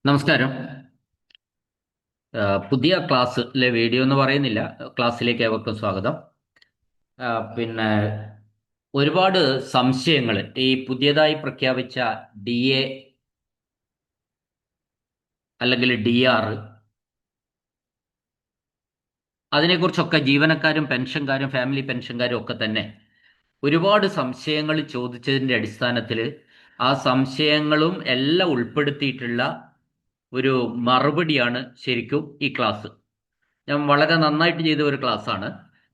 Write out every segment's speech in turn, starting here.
നമസ്കാരം. പുതിയ ക്ലാസ്സിലെ വീഡിയോ എന്ന് പറയുന്നില്ല, ക്ലാസ്സിലേക്ക് ഏവർക്കും സ്വാഗതം. പിന്നെ ഒരുപാട് സംശയങ്ങൾ ഈ പുതിയതായി പ്രഖ്യാപിച്ച DA അല്ലെങ്കിൽ DR അതിനെക്കുറിച്ചൊക്കെ ജീവനക്കാരും പെൻഷൻകാരും ഫാമിലി പെൻഷൻകാരും ഒക്കെ തന്നെ ഒരുപാട് സംശയങ്ങൾ ചോദിച്ചതിൻ്റെ അടിസ്ഥാനത്തിൽ ആ സംശയങ്ങളും എല്ലാം ഉൾപ്പെടുത്തിയിട്ടുള്ള ഒരു മറുപടിയാണ് ശരിക്കും ഈ ക്ലാസ്. ഞാൻ വളരെ നന്നായിട്ട് ചെയ്ത ഒരു ക്ലാസ്സാണ്.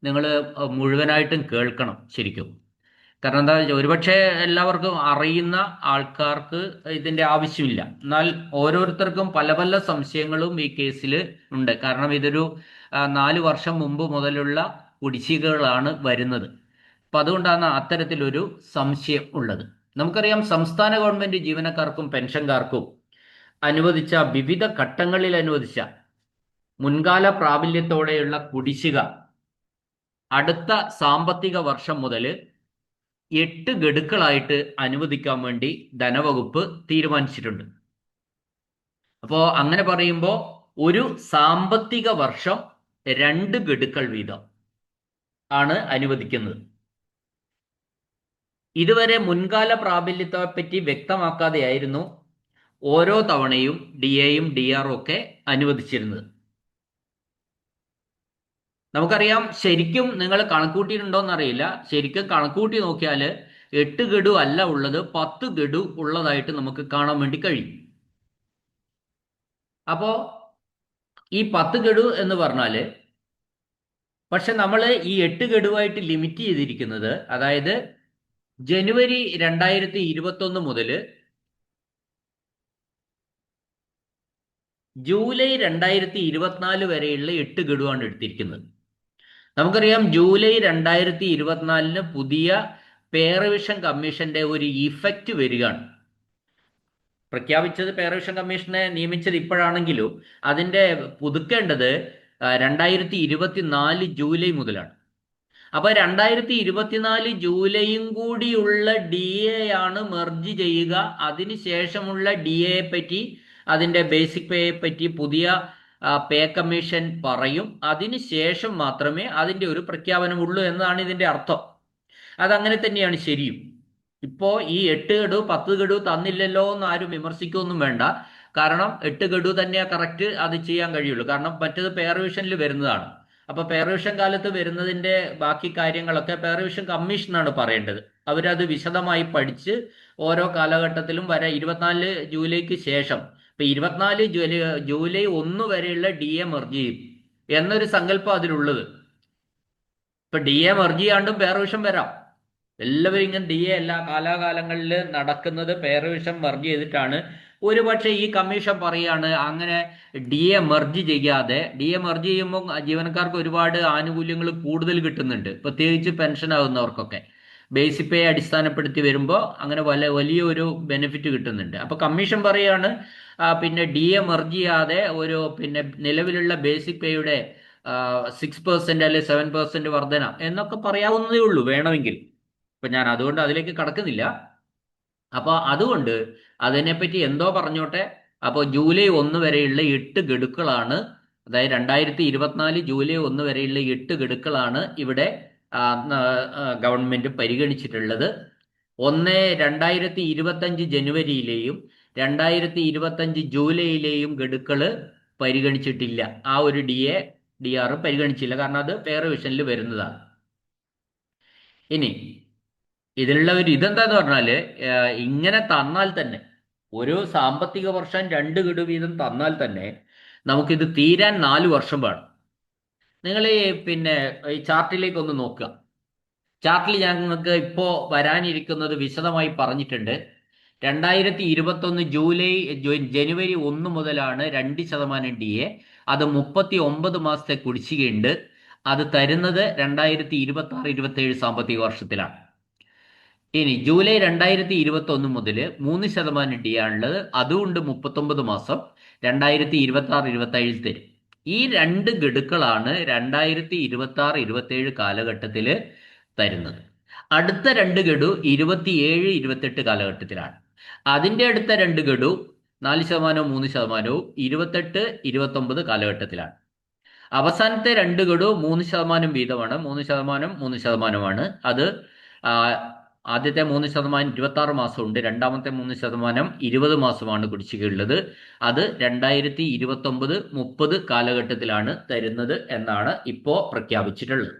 നിങ്ങൾ മുഴുവനായിട്ടും കേൾക്കണം ശരിക്കും. കാരണം എന്താ വെച്ചാൽ ഒരുപക്ഷെ എല്ലാവർക്കും അറിയുന്ന ആൾക്കാർക്ക് ഇതിൻ്റെ ആവശ്യമില്ല. എന്നാൽ ഓരോരുത്തർക്കും പല പല സംശയങ്ങളും ഈ കേസിൽ ഉണ്ട്. കാരണം ഇതൊരു 4 വർഷം മുമ്പ് മുതലുള്ള കുടിശ്ശികകളാണ് വരുന്നത്. അപ്പം അതുകൊണ്ടാണ് അത്തരത്തിലൊരു സംശയം ഉള്ളത്. നമുക്കറിയാം, സംസ്ഥാന ഗവൺമെൻറ് ജീവനക്കാർക്കും പെൻഷൻകാർക്കും അനുവദിച്ച വിവിധ ഘട്ടങ്ങളിൽ അനുവദിച്ച മുൻകാല പ്രാബല്യത്തോടെയുള്ള കുടിശ്ശിക അടുത്ത സാമ്പത്തിക വർഷം മുതൽ 8 ഗഡുക്കളായിട്ട് അനുവദിക്കാൻ വേണ്ടി ധനവകുപ്പ് തീരുമാനിച്ചിട്ടുണ്ട്. അപ്പോൾ അങ്ങനെ പറയുമ്പോൾ ഒരു സാമ്പത്തിക വർഷം 2 ഗഡുക്കൾ വീതം ആണ് അനുവദിക്കുന്നത്. ഇതുവരെ മുൻകാല പ്രാബല്യത്തെ പറ്റി വ്യക്തമാക്കാതെയായിരുന്നു ഓരോ തവണയും DAയും DRും ഒക്കെ അനുവദിച്ചിരുന്നത്. നമുക്കറിയാം, ശരിക്കും നിങ്ങൾ കണക്കൂട്ടിയിട്ടുണ്ടോന്ന് അറിയില്ല. ശരിക്കും കണക്കൂട്ടി നോക്കിയാൽ 8 ഗഡു അല്ല ഉള്ളത്, 10 ഗഡു ഉള്ളതായിട്ട് നമുക്ക് കാണാൻ വേണ്ടി കഴിയും. അപ്പോ ഈ 10 ഗഡു എന്ന് പറഞ്ഞാല്, പക്ഷെ നമ്മൾ ഈ 8 ഗഡുവായിട്ട് ലിമിറ്റ് ചെയ്തിരിക്കുന്നത്, അതായത് ജനുവരി 2021 മുതൽ ജൂലൈ 2024 വരെയുള്ള 8 ഗഡുവാണ് എടുത്തിരിക്കുന്നത്. നമുക്കറിയാം, ജൂലൈ 2024 പുതിയ പേ റിവിഷൻ കമ്മീഷന്റെ ഒരു ഇഫക്റ്റ് വരികയാണ്. പ്രഖ്യാപിച്ചത് പേ റിവിഷൻ കമ്മീഷനെ നിയമിച്ചത് ഇപ്പോഴാണെങ്കിലും അതിന്റെ പുതുക്കേണ്ടത് 2024 ജൂലൈ മുതലാണ്. അപ്പൊ 2024 ജൂലൈയും കൂടിയുള്ള DA ആണ് മെർജ് ചെയ്യുക. അതിനുശേഷമുള്ള DA പറ്റി, അതിന്റെ ബേസിക് പേയെ പറ്റി പുതിയ പേ കമ്മീഷൻ പറയും. അതിനുശേഷം മാത്രമേ അതിന്റെ ഒരു പ്രഖ്യാപനമുള്ളൂ എന്നാണ് ഇതിന്റെ അർത്ഥം. അതങ്ങനെ തന്നെയാണ് ശരിയും. ഇപ്പോ ഈ 8 ഗഡു 10 ഗഡു തന്നില്ലല്ലോ എന്ന് ആരും വിമർശിക്കൊന്നും വേണ്ട. കാരണം 8 ഗഡു തന്നെയാ കറക്റ്റ്, അത് ചെയ്യാൻ കഴിയുള്ളൂ. കാരണം മറ്റത് പേ റിവിഷനിൽ വരുന്നതാണ്. അപ്പൊ പേ റിവിഷൻ കാലത്ത് വരുന്നതിന്റെ ബാക്കി കാര്യങ്ങളൊക്കെ പേ റിവിഷൻ കമ്മീഷനാണ് പറയേണ്ടത്. അവരത് വിശദമായി പഠിച്ച് ഓരോ കാലഘട്ടത്തിലും 24 ജൂലൈക്ക് ശേഷം, ഇപ്പൊ 24 ജൂലൈ 1 വരെയുള്ള DA മെർജ് ചെയ്യും എന്നൊരു സങ്കല്പം അതിലുള്ളത്. ഇപ്പൊ DA മെർജ് ചെയ്യാണ്ടും പേ റിവിഷൻ വരാം. എല്ലാവരും ഇങ്ങനെ DA എല്ലാ കാലാകാലങ്ങളിൽ നടക്കുന്നത് പേ റിവിഷൻ മെർജ് ചെയ്തിട്ടാണ്. ഒരുപക്ഷെ ഈ കമ്മീഷൻ പറയാണ് അങ്ങനെ DA മെർജ് ചെയ്യാതെ, DA മെർജ് ചെയ്യുമ്പോൾ ജീവനക്കാർക്ക് ഒരുപാട് ആനുകൂല്യങ്ങൾ കൂടുതൽ കിട്ടുന്നുണ്ട്, പ്രത്യേകിച്ച് പെൻഷൻ ആകുന്നവർക്കൊക്കെ. ബേസിക് പേ അടിസ്ഥാനപ്പെടുത്തി വരുമ്പോൾ അങ്ങനെ വലിയൊരു ബെനിഫിറ്റ് കിട്ടുന്നുണ്ട്. അപ്പൊ കമ്മീഷൻ പറയാണ് പിന്നെ DA മെർജ് ചെയ്യാതെ ഒരു പിന്നെ നിലവിലുള്ള ബേസിക് പേയുടെ 6% അല്ലെ 7% വർധന എന്നൊക്കെ പറയാവുന്നതേ ഉള്ളൂ വേണമെങ്കിൽ. ഇപ്പൊ ഞാൻ അതുകൊണ്ട് അതിലേക്ക് കടക്കുന്നില്ല. അപ്പൊ അതുകൊണ്ട് അതിനെപ്പറ്റി എന്തോ പറഞ്ഞോട്ടെ. അപ്പോൾ ജൂലൈ 1 വരെയുള്ള 8 ഗഡുക്കളാണ്, അതായത് 2024 ജൂലൈ 1 വരെയുള്ള 8 ഗഡുക്കളാണ് ഇവിടെ ഗവൺമെന്റ് പരിഗണിച്ചിട്ടുള്ളത്. 2025 ജനുവരിയിലെയും 2025 ജൂലൈയിലെയും ഗഡുക്കള് പരിഗണിച്ചിട്ടില്ല. ആ ഒരു DR പരിഗണിച്ചില്ല. കാരണം അത് പേ റിവിഷനിൽ വരുന്നതാണ്. ഇനി ഇതിലുള്ള ഒരു ഇതെന്താന്ന് പറഞ്ഞാല്, ഇങ്ങനെ തന്നാൽ തന്നെ ഒരു സാമ്പത്തിക വർഷം 2 ഗഡു വീതം തന്നാൽ തന്നെ നമുക്കിത് തീരാൻ 4 വർഷം വേണം. നിങ്ങൾ പിന്നെ ഈ ചാർട്ടിലേക്ക് ഒന്ന് നോക്കുക. ചാർട്ടിൽ ഞങ്ങൾക്ക് ഇപ്പോൾ വരാനിരിക്കുന്നത് വിശദമായി പറഞ്ഞിട്ടുണ്ട്. 2021 ജനുവരി 1 മുതലാണ് 2% DA. അത് 39 മാസത്തെ കുടിശ്ശികയുണ്ട്. അത് തരുന്നത് 2026-27 സാമ്പത്തിക വർഷത്തിലാണ്. ഇനി ജൂലൈ 2021 മുതൽ 3% DA ആണുള്ളത്. അതുകൊണ്ട് 39 മാസം 2026-27 തരും. ഈ 2 ഗഡുക്കളാണ് 2026-27 കാലഘട്ടത്തിൽ തരുന്നത്. അടുത്ത 2 ഗഡു 27-28 കാലഘട്ടത്തിലാണ്. അതിന്റെ അടുത്ത 2 ഗഡു 4%, 3%, 28, 29 കാലഘട്ടത്തിലാണ്. അവസാനത്തെ 2 ഗഡു 3% വീതമാണ്. 3%, 3%മാണ്. അത് ആ, ആദ്യത്തെ 3% 26 മാസമുണ്ട്. രണ്ടാമത്തെ 3% 20 മാസമാണ് കുടിശ്ശികയുള്ളത്. അത് 2029-30 കാലഘട്ടത്തിലാണ് തരുന്നത് എന്നാണ് ഇപ്പോ പ്രഖ്യാപിച്ചിട്ടുള്ളത്.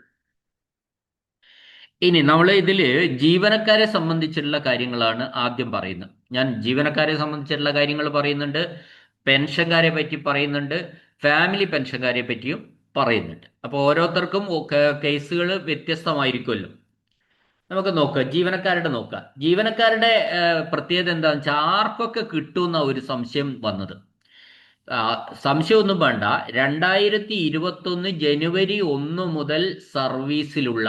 ഇനി നമ്മൾ ഇതിൽ ജീവനക്കാരെ സംബന്ധിച്ചിട്ടുള്ള കാര്യങ്ങളാണ് ആദ്യം പറയുന്നത്. ഞാൻ ജീവനക്കാരെ സംബന്ധിച്ചിട്ടുള്ള കാര്യങ്ങൾ പറയുന്നുണ്ട്, പെൻഷൻകാരെ പറ്റി പറയുന്നുണ്ട്, ഫാമിലി പെൻഷൻകാരെ പറ്റിയും പറയുന്നുണ്ട്. അപ്പോൾ ഓരോരുത്തർക്കും കേസുകൾ വ്യത്യസ്തമായിരിക്കുമല്ലോ. നമുക്ക് നോക്കാം, ജീവനക്കാരുടെ നോക്കാം. ജീവനക്കാരുടെ പ്രത്യേകത എന്താണെന്ന് വെച്ചാൽ ആർക്കൊക്കെ കിട്ടുമെന്ന ഒരു സംശയം വന്നത്. സംശയമൊന്നും വേണ്ട. 2021 ജനുവരി 1 മുതൽ സർവീസിലുള്ള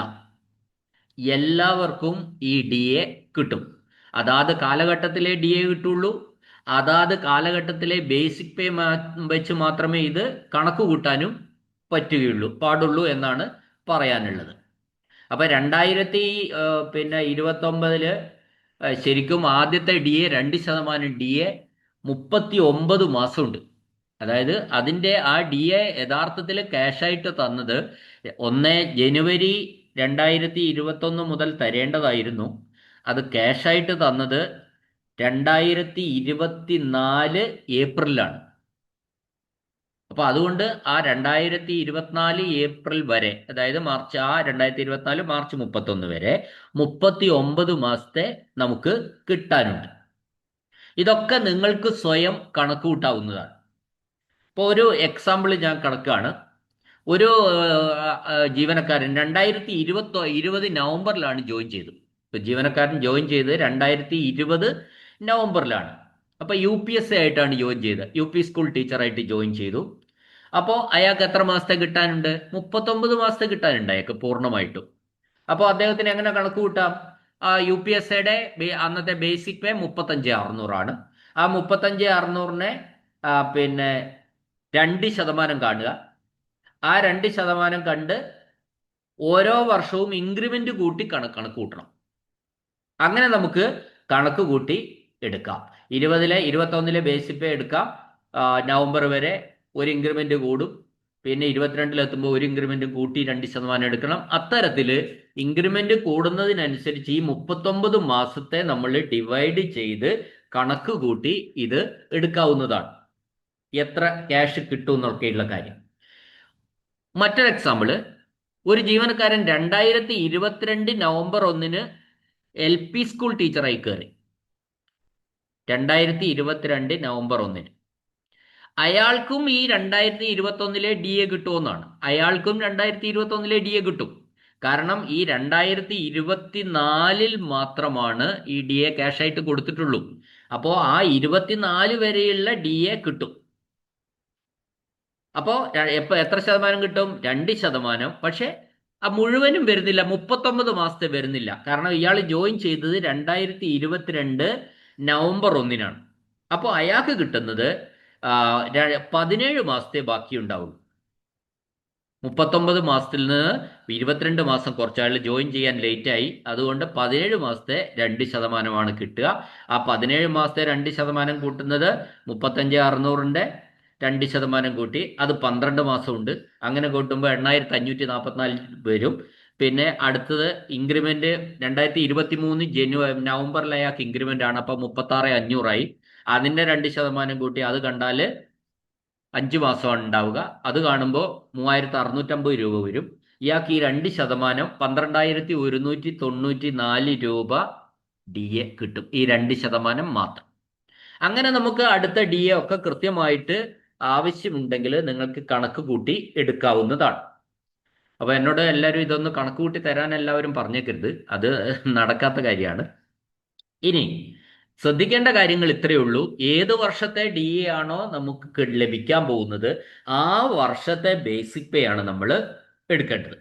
എല്ലാവർക്കും ഈ ഡി എ കിട്ടും. അതാത് കാലഘട്ടത്തിലെ ഡി എ കിട്ടുള്ളൂ. അതാത് കാലഘട്ടത്തിലെ ബേസിക് പേ വെച്ച് മാത്രമേ ഇത് കണക്ക് കൂട്ടാനും പാടുള്ളൂ എന്നാണ് പറയാനുള്ളത്. അപ്പൊ 2029 ശരിക്കും ആദ്യത്തെ ഡി എ 2% ഡി എ 39 മാസമുണ്ട്. അതായത് അതിൻ്റെ ആ ഡി എ യഥാർത്ഥത്തിൽ ക്യാഷായിട്ട് തന്നത് 1 ജനുവരി 2021 മുതൽ തരേണ്ടതായിരുന്നു. അത് ക്യാഷായിട്ട് തന്നത് 2024 ഏപ്രിലാണ്. അപ്പൊ അതുകൊണ്ട് ആ 2024 ഏപ്രിൽ വരെ, അതായത് 2024 മാർച്ച് 31 വരെ 39 മാസത്തെ നമുക്ക് കിട്ടാനുണ്ട്. ഇതൊക്കെ നിങ്ങൾക്ക് സ്വയം കണക്ക് കൂട്ടാവുന്നതാണ്. ഇപ്പോൾ ഒരു എക്സാമ്പിൾ ഞാൻ കണക്കാണ്. ഒരു ജീവനക്കാരൻ 2020 നവംബറിലാണ് ജോയിൻ ചെയ്തത്. ഇപ്പൊ ജീവനക്കാരൻ ജോയിൻ ചെയ്ത് 2020 നവംബറിലാണ്. അപ്പൊ UPSC ആയിട്ടാണ് ജോയിൻ ചെയ്തത്. UP സ്കൂൾ ടീച്ചറായിട്ട് ജോയിൻ ചെയ്തു. അപ്പോൾ അയാൾക്ക് എത്ര മാസത്തെ കിട്ടാനുണ്ട്? 39 മാസത്തെ കിട്ടാനുണ്ട് അയാൾക്ക് പൂർണ്ണമായിട്ടും. അപ്പോൾ അദ്ദേഹത്തിന് എങ്ങനെ കണക്ക് കൂട്ടാം? UPSCയുടെ അന്നത്തെ ബേസിക് പേ 35,600 ആ 35,600 പിന്നെ 2% കാണുക. ആ 2% കണ്ട് ഓരോ വർഷവും ഇൻക്രിമെന്റ് കൂട്ടി കണക്ക് കൂട്ടണം. അങ്ങനെ നമുക്ക് കണക്ക് കൂട്ടി എടുക്കാം. 21 ബേസിക് പേ എടുക്കാം. നവംബർ വരെ ഒരു ഇൻക്രിമെന്റ് കൂടും. പിന്നെ 22 എത്തുമ്പോൾ ഒരു ഇൻക്രിമെന്റ് കൂട്ടി 2% എടുക്കണം. അത്തരത്തിൽ ഇൻക്രിമെന്റ് കൂടുന്നതിനനുസരിച്ച് ഈ 39 മാസത്തെ നമ്മൾ ഡിവൈഡ് ചെയ്ത് കണക്ക് കൂട്ടി ഇത് എടുക്കാവുന്നതാണ്. എത്ര ക്യാഷ് കിട്ടും എന്നൊക്കെയുള്ള കാര്യം. മറ്റൊരു എക്സാമ്പിള്, ഒരു ജീവനക്കാരൻ 2022 നവംബർ 1 LP സ്കൂൾ ടീച്ചറായി കയറി. 2022 നവംബർ 1 അയാൾക്കും ഈ 2021 ഡി എ കിട്ടുമെന്നാണ്. അയാൾക്കും 2021 ഡി എ കിട്ടും. കാരണം ഈ 2024 മാത്രമാണ് ഈ ഡി എ ക്യാഷായിട്ട് കൊടുത്തിട്ടുള്ളൂ. അപ്പോൾ ആ 24 വരെയുള്ള ഡി എ കിട്ടും. അപ്പോൾ എത്ര ശതമാനം കിട്ടും? 2%. പക്ഷെ മുഴുവനും വരുന്നില്ല, 39 മാസത്തെ വരുന്നില്ല. കാരണം ഇയാൾ ജോയിൻ ചെയ്തത് 2022 നവംബർ 1 അപ്പോൾ അയാൾക്ക് കിട്ടുന്നത് 17 മാസത്തെ ബാക്കിയുണ്ടാവുള്ളൂ. 39 മാസത്തിൽ നിന്ന് 22 മാസം കുറച്ചാൾ ജോയിൻ ചെയ്യാൻ ലേറ്റായി. അതുകൊണ്ട് 17 മാസത്തെ 2% കിട്ടുക. ആ 17 മാസത്തെ 2% കൂട്ടുന്നത് 35,600 2% കൂട്ടി അത് 12 മാസമുണ്ട്. അങ്ങനെ കൂട്ടുമ്പോൾ 8,544 വരും. പിന്നെ അടുത്തത് ഇൻക്രിമെന്റ് 2023 നവംബറിൽ അയാൾക്ക് ഇൻക്രിമെന്റ് ആണ്. അപ്പൊ 36,500 അതിന്റെ 2% കൂട്ടി അത് കണ്ടാൽ 5 മാസമാണ് ഉണ്ടാവുക. അത് കാണുമ്പോൾ 3,650 രൂപ വരും. ഇയാൾക്ക് ഈ 2% 12,194 രൂപ ഡി എ കിട്ടും. ഈ 2% മാത്രം. അങ്ങനെ നമുക്ക് അടുത്ത ഡി എ ഒക്കെ കൃത്യമായിട്ട് ആവശ്യമുണ്ടെങ്കിൽ നിങ്ങൾക്ക് കണക്ക് കൂട്ടി എടുക്കാവുന്നതാണ്. അപ്പൊ എന്നോട് എല്ലാവരും ഇതൊന്ന് കണക്ക് കൂട്ടി തരാൻ എല്ലാവരും പറഞ്ഞേക്കരുത്, അത് നടക്കാത്ത കാര്യമാണ്. ഇനി ശ്രദ്ധിക്കേണ്ട കാര്യങ്ങൾ ഇത്രയേ ഉള്ളൂ. ഏത് വർഷത്തെ ഡി എ ആണോ നമുക്ക് ലഭിക്കാൻ പോകുന്നത് ആ വർഷത്തെ ബേസിക് പേ ആണ് നമ്മൾ എടുക്കേണ്ടത്.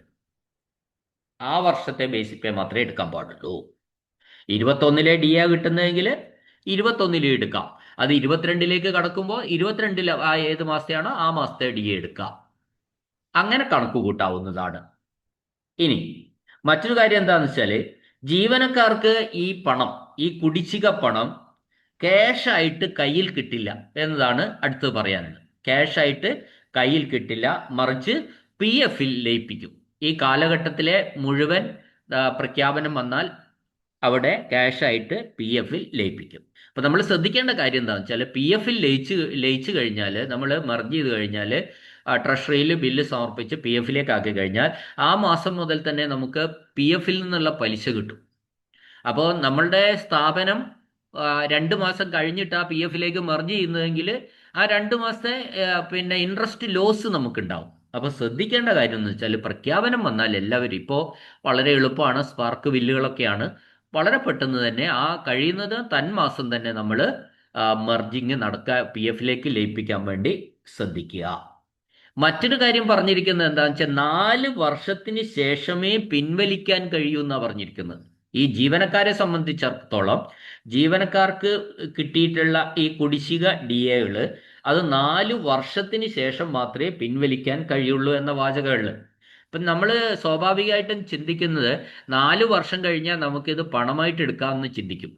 ആ വർഷത്തെ ബേസിക് പേ മാത്രമേ എടുക്കാൻ പാടുള്ളൂ. 21 ഡി എ കിട്ടുന്നതെങ്കിൽ 21 എടുക്കാം. അത് 22 കടക്കുമ്പോൾ 22 ഏത് മാസത്തെയാണോ ആ മാസത്തെ ഡി എ എടുക്കാം. അങ്ങനെ കണക്ക് കൂട്ടാവുന്നതാണ്. ഇനി മറ്റൊരു കാര്യം എന്താണെന്ന് വെച്ചാൽ, ജീവനക്കാർക്ക് ഈ പണം, ഈ കുടിശ്ശിക പണം ക്യാഷായിട്ട് കയ്യിൽ കിട്ടില്ല എന്നതാണ് അടുത്ത് പറയാനുള്ളത്. ക്യാഷായിട്ട് കയ്യിൽ കിട്ടില്ല, മറിച്ച് പി എഫിൽ ലയിപ്പിക്കും. ഈ കാലഘട്ടത്തിലെ മുഴുവൻ പ്രഖ്യാപനം വന്നാൽ അവിടെ ക്യാഷായിട്ട് പി എഫിൽ ലയിപ്പിക്കും. അപ്പൊ നമ്മൾ ശ്രദ്ധിക്കേണ്ട കാര്യം എന്താണെന്ന് വെച്ചാൽ, പി എഫിൽ ലയിച്ചു കഴിഞ്ഞാൽ, നമ്മൾ മെർജ് ചെയ്ത് കഴിഞ്ഞാൽ, ട്രഷറിയിൽ ബില്ല് സമർപ്പിച്ച് പി എഫിലേക്ക് ആക്കി കഴിഞ്ഞാൽ ആ മാസം മുതൽ തന്നെ നമുക്ക് പി എഫിൽ നിന്നുള്ള പലിശ കിട്ടും. അപ്പോൾ നമ്മളുടെ സ്ഥാപനം 2 മാസം കഴിഞ്ഞിട്ട് ആ പി എഫിലേക്ക് മെർജ് ചെയ്യുന്നതെങ്കിൽ ആ 2 മാസത്തെ പിന്നെ ഇൻട്രസ്റ്റ് ലോസ് നമുക്കുണ്ടാവും. അപ്പോൾ ശ്രദ്ധിക്കേണ്ട കാര്യം എന്ന് വെച്ചാൽ, പ്രഖ്യാപനം വന്നാൽ എല്ലാവരും, ഇപ്പോൾ വളരെ എളുപ്പമാണ്, സ്പാർക്ക് ബില്ലുകളൊക്കെയാണ്, വളരെ പെട്ടെന്ന് തന്നെ ആ കഴിയുന്നത് തന്മാസം തന്നെ നമ്മൾ മെർജിങ് നടക്കുക, പി എഫിലേക്ക് ലയിപ്പിക്കാൻ വേണ്ടി ശ്രദ്ധിക്കുക. മറ്റൊരു കാര്യം പറഞ്ഞിരിക്കുന്നത് എന്താണെന്ന് വെച്ചാൽ, 4 വർഷത്തിന് ശേഷമേ പിൻവലിക്കാൻ കഴിയൂ എന്നാണ് പറഞ്ഞിരിക്കുന്നത്. ഈ ജീവനക്കാരെ സംബന്ധിച്ചിടത്തോളം ജീവനക്കാർക്ക് കിട്ടിയിട്ടുള്ള ഈ കുടിശ്ശിക ഡി എകൾ അത് 4 വർഷത്തിന് ശേഷം മാത്രമേ പിൻവലിക്കാൻ കഴിയുള്ളൂ എന്ന വാചകമുള്ളു. ഇപ്പം നമ്മൾ സ്വാഭാവികമായിട്ടും ചിന്തിക്കുന്നത് 4 വർഷം കഴിഞ്ഞാൽ നമുക്കിത് പണമായിട്ട് എടുക്കാമെന്ന് ചിന്തിക്കും.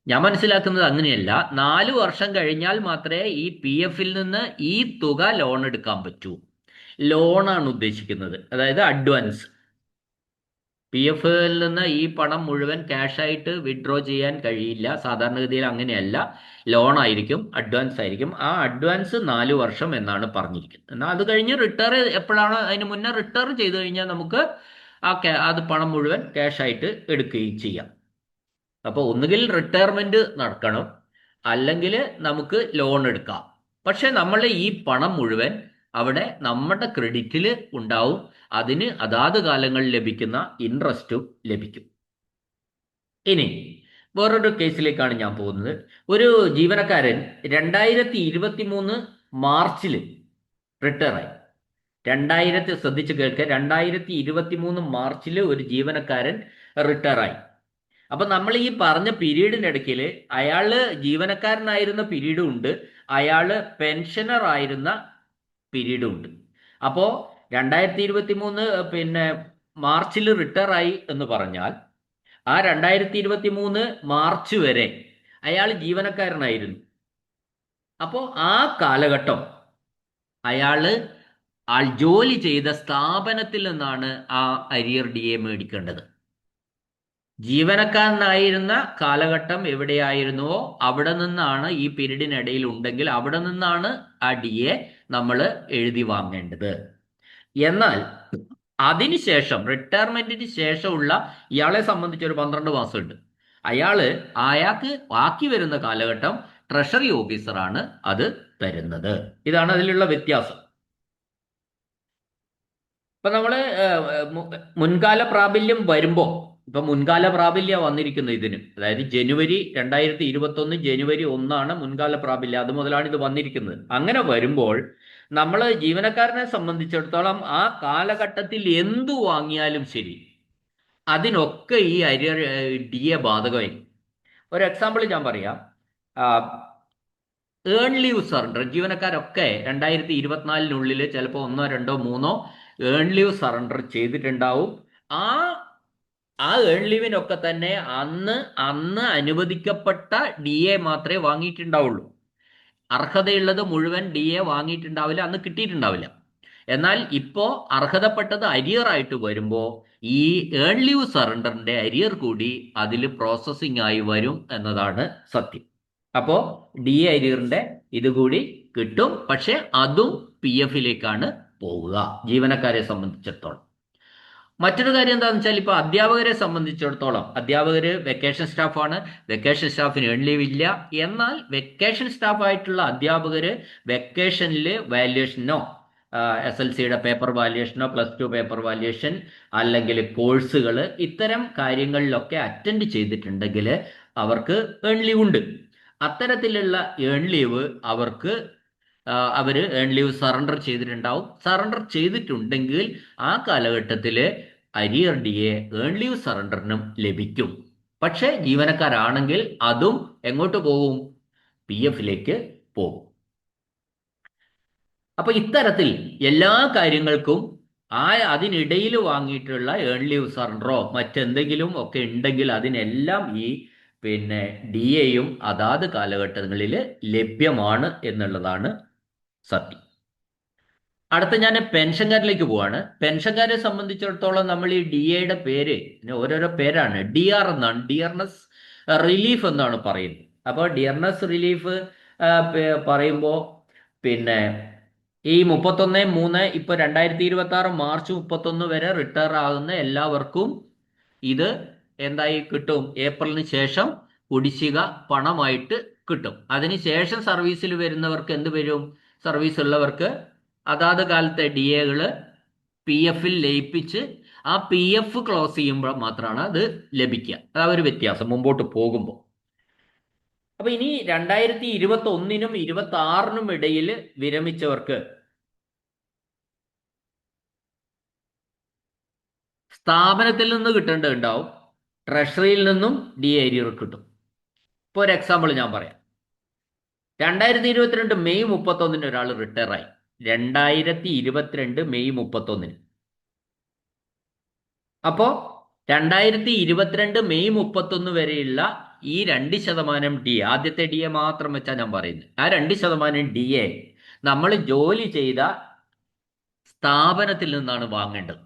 ഞാൻ മനസ്സിലാക്കുന്നത് അങ്ങനെയല്ല. 4 വർഷം കഴിഞ്ഞാൽ മാത്രമേ ഈ പി എഫിൽ നിന്ന് ഈ തുക ലോൺ എടുക്കാൻ പറ്റൂ. ലോണാണ് ഉദ്ദേശിക്കുന്നത്, അതായത് അഡ്വാൻസ്. പി എഫിൽ നിന്ന് ഈ പണം മുഴുവൻ ക്യാഷായിട്ട് വിഡ്രോ ചെയ്യാൻ കഴിയില്ല, സാധാരണഗതിയിൽ അങ്ങനെയല്ല. ലോൺ ആയിരിക്കും, അഡ്വാൻസ് ആയിരിക്കും. ആ അഡ്വാൻസ് 4 വർഷം എന്നാണ് പറഞ്ഞിരിക്കുന്നത്. എന്നാൽ അത് കഴിഞ്ഞ് റിട്ടയർ എപ്പോഴാണ്, അതിന് മുന്നേ റിട്ടയർ ചെയ്ത് കഴിഞ്ഞാൽ നമുക്ക് അത് പണം മുഴുവൻ ക്യാഷായിട്ട് എടുക്കുകയും ചെയ്യാം. അപ്പോൾ ഒന്നുകിൽ റിട്ടയർമെന്റ് നടക്കണം, അല്ലെങ്കിൽ നമുക്ക് ലോൺ എടുക്കാം. പക്ഷെ നമ്മൾ ഈ പണം മുഴുവൻ അവിടെ നമ്മുടെ ക്രെഡിറ്റിൽ ഉണ്ടാവും. അതിന് അതാത് കാലങ്ങളിൽ ലഭിക്കുന്ന ഇൻട്രസ്റ്റും ലഭിക്കും. ഇനി വേറൊരു കേസിലേക്കാണ് ഞാൻ പോകുന്നത്. ഒരു ജീവനക്കാരൻ 2023 മാർച്ചിൽ റിട്ടയറായി. ശ്രദ്ധിച്ച് കേൾക്കുക, 2023 മാർച്ചിൽ ഒരു ജീവനക്കാരൻ റിട്ടയറായി. അപ്പൊ നമ്മൾ ഈ പറഞ്ഞ പീരീഡിനിടയ്ക്കിൽ അയാള് ജീവനക്കാരനായിരുന്ന പീരീഡും ഉണ്ട്, അയാള് പെൻഷനർ ആയിരുന്ന പീരീഡും ഉണ്ട്. അപ്പോ 2023 പിന്നെ മാർച്ചിൽ റിട്ടയർ ആയി എന്ന് പറഞ്ഞാൽ ആ 2023 മാർച്ച് വരെ അയാൾ ജീവനക്കാരനായിരുന്നു. അപ്പോൾ ആ കാലഘട്ടം അയാള് ജോലി ചെയ്ത സ്ഥാപനത്തിൽ നിന്നാണ് ആ അരിയർ ഡി എ മേടിക്കേണ്ടത്. ജീവനക്കാരനായിരുന്ന കാലഘട്ടം എവിടെയായിരുന്നുവോ അവിടെ നിന്നാണ്, ഈ പീരീഡിനിടയിൽ ഉണ്ടെങ്കിൽ അവിടെ നിന്നാണ് ആ ഡി എ നമ്മൾ എഴുതി വാങ്ങേണ്ടത്. എന്നാൽ അതിനുശേഷം, റിട്ടയർമെന്റിന് ശേഷമുള്ള ഇയാളെ സംബന്ധിച്ച് ഒരു 12 മാസമുണ്ട്. അയാൾക്ക് ബാക്കി വരുന്ന കാലഘട്ടം ട്രഷറി ഓഫീസറാണ് അത് തരുന്നത്. ഇതാണ് അതിലുള്ള വ്യത്യാസം. ഇപ്പൊ നമ്മള് മുൻകാല പ്രാബല്യം വരുമ്പോ, ഇപ്പൊ മുൻകാല പ്രാബല്യം വന്നിരിക്കുന്നത് ഇതിന്, അതായത് ജനുവരി 2021 ജനുവരി 1 മുൻകാല പ്രാബല്യം, അത് മുതലാണ് ഇത് വന്നിരിക്കുന്നത്. അങ്ങനെ വരുമ്പോൾ നമ്മൾ ജീവനക്കാരനെ സംബന്ധിച്ചിടത്തോളം ആ കാലഘട്ടത്തിൽ എന്തു വാങ്ങിയാലും ശരി, അതിനൊക്കെ ഈ ഡി എ ബാധകമായി. ഒരു എക്സാമ്പിൾ ഞാൻ പറയാം. ഏൺ ലീവ് സറണ്ടർ ജീവനക്കാരൊക്കെ 2024 ചിലപ്പോൾ 1, 2, 3 ഏൺ ലീവ് സറണ്ടർ ചെയ്തിട്ടുണ്ടാവും. ആ ഏൺ ലീവിനൊക്കെ തന്നെ അന്ന് അനുവദിക്കപ്പെട്ട ഡി എ മാത്രമേ വാങ്ങിയിട്ടുണ്ടാവുള്ളൂ. അർഹതയുള്ളത് മുഴുവൻ ഡി എ വാങ്ങിയിട്ടുണ്ടാവില്ല, അന്ന് കിട്ടിയിട്ടുണ്ടാവില്ല. എന്നാൽ ഇപ്പോ അർഹതപ്പെട്ടത് അരിയർ ആയിട്ട് വരുമ്പോൾ ഈ ഏൺ ലീവ് സറണ്ടറിന്റെ അരിയർ കൂടി അതിൽ പ്രോസസ്സിംഗ് ആയി വരും എന്നതാണ് സത്യം. അപ്പോ ഡി എ അരിയറിന്റെ ഇതുകൂടി കിട്ടും. പക്ഷെ അതും പി എഫിലേക്കാണ് പോവുക ജീവനക്കാരെ സംബന്ധിച്ചിടത്തോളം. മറ്റൊരു കാര്യം എന്താണെന്ന് വെച്ചാൽ, ഇപ്പൊ അധ്യാപകരെ സംബന്ധിച്ചിടത്തോളം, അധ്യാപകര് വെക്കേഷൻ സ്റ്റാഫാണ്, വെക്കേഷൻ സ്റ്റാഫിന് ഏൺ ലീവ് ഇല്ല. എന്നാൽ വെക്കേഷൻ സ്റ്റാഫായിട്ടുള്ള അധ്യാപകര് വെക്കേഷനിൽ വാല്യുവേഷനോ, SLCയുടെ പേപ്പർ വാല്യുവേഷനോ, +2 പേപ്പർ വാല്യുവേഷൻ, അല്ലെങ്കിൽ കോഴ്സുകൾ, ഇത്തരം കാര്യങ്ങളിലൊക്കെ അറ്റൻഡ് ചെയ്തിട്ടുണ്ടെങ്കിൽ അവർക്ക് ഏൺ ലീവ് ഉണ്ട്. അത്തരത്തിലുള്ള ഏൺ ലീവ് അവർ ഏൺ ലീവ് സറണ്ടർ ചെയ്തിട്ടുണ്ടാവും. സറണ്ടർ ചെയ്തിട്ടുണ്ടെങ്കിൽ ആ കാലഘട്ടത്തിൽ arrear D A earn leave സറണ്ടറിനും ലഭിക്കും. പക്ഷെ ജീവനക്കാരാണെങ്കിൽ അതും എങ്ങോട്ട് പോകും? പി എഫിലേക്ക് പോകും. അപ്പൊ ഇത്തരത്തിൽ എല്ലാ കാര്യങ്ങൾക്കും അതിനിടയിൽ വാങ്ങിയിട്ടുള്ള ഏൺ ലീവ് സറണ്ടറോ മറ്റെന്തെങ്കിലും ഒക്കെ ഉണ്ടെങ്കിൽ അതിനെല്ലാം ഈ പിന്നെ DAയും അതാത് കാലഘട്ടങ്ങളിൽ ലഭ്യമാണ് എന്നുള്ളതാണ് സത്യം. അടുത്ത ഞാൻ പെൻഷൻകാരിലേക്ക് പോവാണ്. പെൻഷൻകാരെ സംബന്ധിച്ചിടത്തോളം നമ്മൾ ഈ DAയുടെ പേര് ഓരോരോ പേരാണ്. DR എന്നാണ്, ഡിയർനെസ് റിലീഫ് എന്നാണ് പറയുന്നത്. അപ്പോൾ ഡിയർനെസ് റിലീഫ് പറയുമ്പോൾ പിന്നെ ഈ 31/3 ഇപ്പൊ 2026 മാർച്ച് 31 വരെ റിട്ടയർ ആകുന്ന എല്ലാവർക്കും ഇത് എന്തായി കിട്ടും? ഏപ്രിലിന് ശേഷം കുടിശ്ശിക പണമായിട്ട് കിട്ടും. അതിനുശേഷം സർവീസിൽ വരുന്നവർക്ക് എന്ത് വരും? സർവീസ് ഉള്ളവർക്ക് അതാത് കാലത്തെ DAകള് PF ലയിപ്പിച്ച് ആ PF ക്ലോസ് ചെയ്യുമ്പോൾ മാത്രമാണ് അത് ലഭിക്കുക. അതാ ഒരു വ്യത്യാസം മുമ്പോട്ട് പോകുമ്പോൾ. അപ്പൊ ഇനി 2021-നും 2026-നും ഇടയിൽ വിരമിച്ചവർക്ക് സ്ഥാപനത്തിൽ നിന്ന് കിട്ടേണ്ടതുണ്ടാവും, ട്രഷറിയിൽ നിന്നും DA അരിയർ കിട്ടും. ഇപ്പോൾ ഒരു എക്സാമ്പിൾ ഞാൻ പറയാം. 2022 മെയ് 31-ന് ഒരാൾ റിട്ടയർ ആയി. 2022 മെയ് 31-ന്. അപ്പോ 2022 മെയ് 31 വരെയുള്ള ഈ 2% DA, ആദ്യത്തെ DA മാത്രം വെച്ചാൽ ഞാൻ പറയുന്നത്, ആ 2% DA നമ്മൾ ജോലി ചെയ്ത സ്ഥാപനത്തിൽ നിന്നാണ് വാങ്ങേണ്ടത്.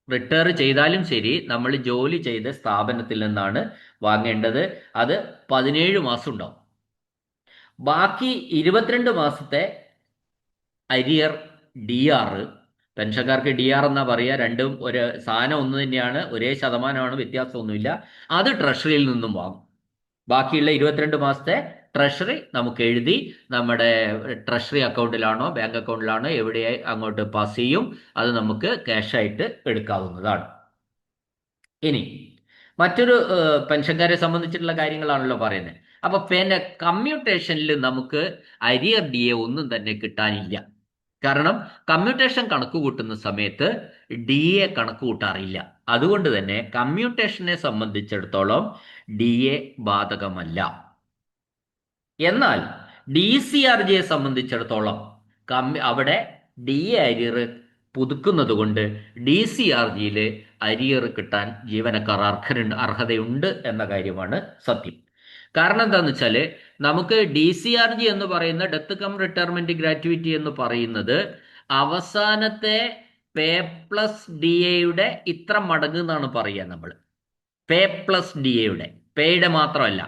റിട്ടയർ ചെയ്താലും ശരി, നമ്മൾ ജോലി ചെയ്ത സ്ഥാപനത്തിൽ നിന്നാണ് വാങ്ങേണ്ടത്. അത് 17 മാസം ഉണ്ടാവും. ബാക്കി 22 മാസത്തെ അരിയർ DR, പെൻഷൻകാർക്ക് DR എന്നാ പറയുക, രണ്ടും ഒരു സാധനം ഒന്ന് തന്നെയാണ്, ഒരേ ശതമാനമാണ്, വ്യത്യാസമൊന്നുമില്ല. അത് ട്രഷറിയിൽ നിന്നും വാങ്ങും. ബാക്കിയുള്ള 22 മാസത്തെ ട്രഷറി നമുക്ക് എഴുതി നമ്മുടെ ട്രഷറി അക്കൗണ്ടിലാണോ ബാങ്ക് അക്കൗണ്ടിലാണോ എവിടെയായി അങ്ങോട്ട് പാസ് ചെയ്യും. അത് നമുക്ക് ക്യാഷായിട്ട് എടുക്കാവുന്നതാണ്. ഇനി മറ്റൊരു പെൻഷൻകാരെ സംബന്ധിച്ചിട്ടുള്ള കാര്യങ്ങളാണല്ലോ പറയുന്നത്. അപ്പൊ പിന്നെ കമ്മ്യൂട്ടേഷനിൽ നമുക്ക് അരിയർ DA ഒന്നും തന്നെ കിട്ടാനില്ല. കാരണം കമ്മ്യൂട്ടേഷൻ കണക്ക് കൂട്ടുന്ന സമയത്ത് DA കണക്ക് കൂട്ടാറില്ല. അതുകൊണ്ട് തന്നെ കമ്മ്യൂട്ടേഷനെ സംബന്ധിച്ചിടത്തോളം DA ബാധകമല്ല. എന്നാൽ DCRGയെ സംബന്ധിച്ചിടത്തോളം അവിടെ DA അരിയർ പുതുക്കുന്നത് കൊണ്ട് DCRGയിൽ അരിയർ കിട്ടാൻ ജീവനക്കാർ അർഹതയുണ്ട് എന്ന കാര്യമാണ് സത്യം. കാരണം എന്താണെന്ന് വെച്ചാൽ നമുക്ക് DCRG എന്ന് പറയുന്ന ഡെത്ത് കം റിട്ടയർമെന്റ് ഗ്രാറ്റുവിറ്റി എന്ന് പറയുന്നത് അവസാനത്തെ പേ പ്ലസ് DAയുടെ ഇത്ര മടങ്ങ് എന്നാണ് പറയുക. നമ്മൾ പേ പ്ലസ് DAയുടെ, പേയുടെ മാത്രമല്ല,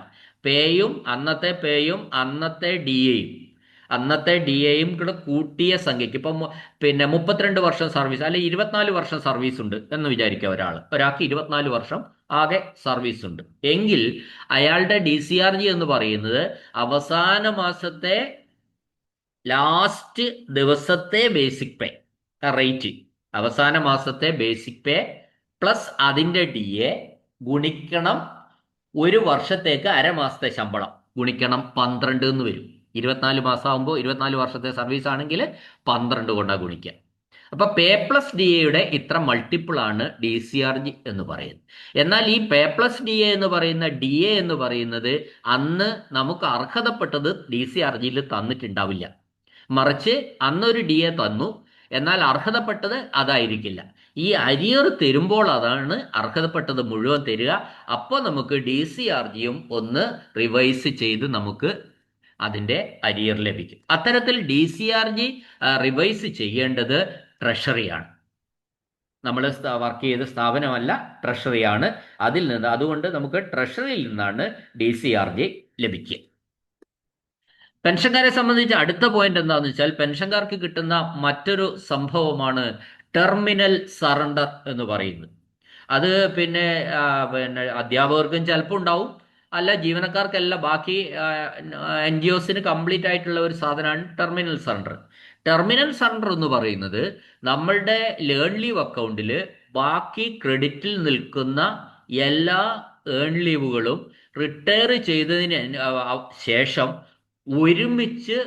പേയും അന്നത്തെ പേയും അന്നത്തെ DAയും കൂടെ കൂട്ടിയ സംഖ്യക്ക് ഇപ്പം പിന്നെ 32 വർഷം സർവീസ് അല്ലെ 24 വർഷം സർവീസ് ഉണ്ട് എന്ന് വിചാരിക്കുക. ഒരാൾക്ക് 24 വർഷം ആകെ സർവീസ് ഉണ്ട് എങ്കിൽ അയാളുടെ DCRG എന്ന് പറയുന്നത് അവസാന മാസത്തെ ലാസ്റ്റ് ദിവസത്തെ ബേസിക് പേ റേറ്റ്, അവസാന മാസത്തെ ബേസിക് പേ പ്ലസ് അതിൻ്റെ DA ഗുണിക്കണം ഒരു വർഷത്തേക്ക് അരമാസത്തെ ശമ്പളം ഗുണിക്കണം 12 എന്ന് വരും. 24 മാസം ആകുമ്പോൾ 24 വർഷത്തെ സർവീസ് ആണെങ്കിൽ 12 കൊണ്ടാണ് ഗുണിക്കുക. അപ്പൊ പേ പ്ലസ് DAയുടെ ഇത്ര മൾട്ടിപ്പിൾ ആണ് DCRG എന്ന് പറയുന്നത്. എന്നാൽ ഈ പേ പ്ലസ് DA എന്ന് പറയുന്ന DA എന്ന് പറയുന്നത് അന്ന് നമുക്ക് അർഹതപ്പെട്ടത് DCRGയിൽ തന്നിട്ടുണ്ടാവില്ല. മറിച്ച് അന്നൊരു DA തന്നു, എന്നാൽ അർഹതപ്പെട്ടത് അതായിരിക്കില്ല. ഈ അരിയർ തരുമ്പോൾ അതാണ് അർഹതപ്പെട്ടത് മുഴുവൻ തരിക. അപ്പോൾ നമുക്ക് DCRGയും ഒന്ന് റിവൈസ് ചെയ്ത് നമുക്ക് അതിൻ്റെ അരിയർ ലഭിക്കും. അത്തരത്തിൽ DCRG റിവൈസ് ചെയ്യേണ്ടത് ട്രഷറിയാണ്. നമ്മൾ വർക്ക് ചെയ്ത സ്ഥാപനമല്ല, ട്രഷറിയാണ്. അതുകൊണ്ട് നമുക്ക് ട്രഷറിയിൽ നിന്നാണ് DCRG ലഭിക്കുക. പെൻഷൻകാരെ സംബന്ധിച്ച് അടുത്ത പോയിന്റ് എന്താണെന്ന് വെച്ചാൽ പെൻഷൻകാർക്ക് കിട്ടുന്ന മറ്റൊരു സംഭവമാണ് ടെർമിനൽ സറണ്ടർ എന്ന് പറയുന്നത്. അത് പിന്നെ അധ്യാപകർക്കും ചിലപ്പോൾ ഉണ്ടാവും, അല്ല ജീവനക്കാർക്കല്ല, ബാക്കി NGOസിന് കംപ്ലീറ്റ് ആയിട്ടുള്ള ഒരു സാധനമാണ് ടെർമിനൽ സറണ്ടർ. ടെർമിനൽ സറണ്ടർ എന്ന് പറയുന്നത് നമ്മളുടെ ലേൺ ലീവ് അക്കൗണ്ടിൽ ബാക്കി ക്രെഡിറ്റിൽ നിൽക്കുന്ന എല്ലാ ഏൺ ലീവുകളും റിട്ടയർ ചെയ്തതിന് ശേഷം ഒരുമിച്ച്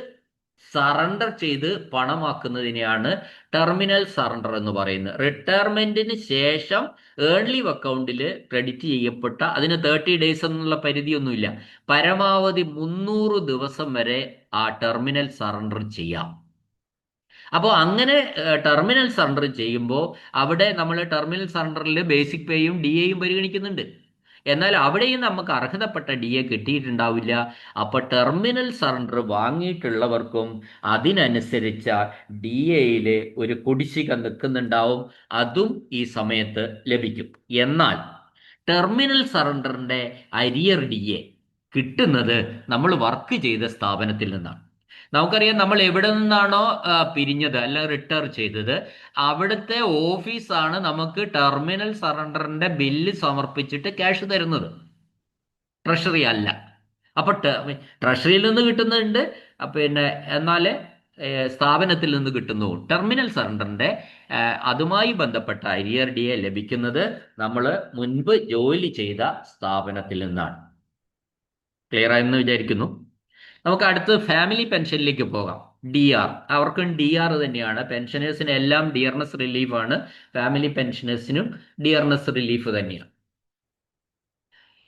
സറണ്ടർ ചെയ്ത് പണമാക്കുന്നതിനെയാണ് ടെർമിനൽ സറണ്ടർ എന്ന് പറയുന്നത്. റിട്ടയർമെന്റിന് ശേഷം ഏൺ ലീവ് അക്കൗണ്ടിൽ ക്രെഡിറ്റ് ചെയ്യപ്പെട്ട, അതിന് 30 ഡേയ്സ് എന്നുള്ള പരിധിയൊന്നുമില്ല, പരമാവധി 300 ദിവസം വരെ ആ ടെർമിനൽ സറണ്ടർ ചെയ്യാം. അപ്പോൾ അങ്ങനെ ടെർമിനൽ സറണ്ടർ ചെയ്യുമ്പോൾ അവിടെ നമ്മൾ ടെർമിനൽ സറണ്ടറിൽ ബേസിക് പേയും DAയും പരിഗണിക്കുന്നുണ്ട്. എന്നാൽ അവിടെയും നമുക്ക് അർഹതപ്പെട്ട DA കിട്ടിയിട്ടുണ്ടാവില്ല. അപ്പൊ ടെർമിനൽ സറണ്ടർ വാങ്ങിയിട്ടുള്ളവർക്കും അതിനനുസരിച്ച DAയിൽ ഒരു കുടിശ്ശിക നിൽക്കുന്നുണ്ടാവും. അതും ഈ സമയത്ത് ലഭിക്കും. എന്നാൽ ടെർമിനൽ സറണ്ടറിന്റെ അരിയർ DA കിട്ടുന്നത് നമ്മൾ വർക്ക് ചെയ്ത സ്ഥാപനത്തിൽ നിന്നാണ്. നമുക്കറിയാം, നമ്മൾ എവിടെ നിന്നാണോ പിരിഞ്ഞത് അല്ല റിട്ടയർ ചെയ്തത്, അവിടുത്തെ ഓഫീസാണ് നമുക്ക് ടെർമിനൽ സറണ്ടറിന്റെ ബില്ല് സമർപ്പിച്ചിട്ട് ക്യാഷ് തരുന്നത്, ട്രഷറി അല്ല. അപ്പൊ ട്രഷറിയിൽ നിന്ന് കിട്ടുന്നുണ്ട്, പിന്നെ എന്നാൽ സ്ഥാപനത്തിൽ നിന്ന് കിട്ടുന്നു. ടെർമിനൽ സറണ്ടറിന്റെ അതുമായി ബന്ധപ്പെട്ട അരിയർ DA ലഭിക്കുന്നത് നമ്മൾ മുൻപ് ജോലി ചെയ്ത സ്ഥാപനത്തിൽ നിന്നാണ്. ക്ലിയർ ആയെന്ന് വിചാരിക്കുന്നു. നമുക്ക് അടുത്ത് ഫാമിലി പെൻഷനിലേക്ക് പോകാം. DR, അവർക്കും DR തന്നെയാണ്. പെൻഷനേഴ്സിന് എല്ലാം ഡിയർനെസ് റിലീഫാണ്, ഫാമിലി പെൻഷനേഴ്സിനും ഡിയർനെസ് റിലീഫ് തന്നെയാണ്.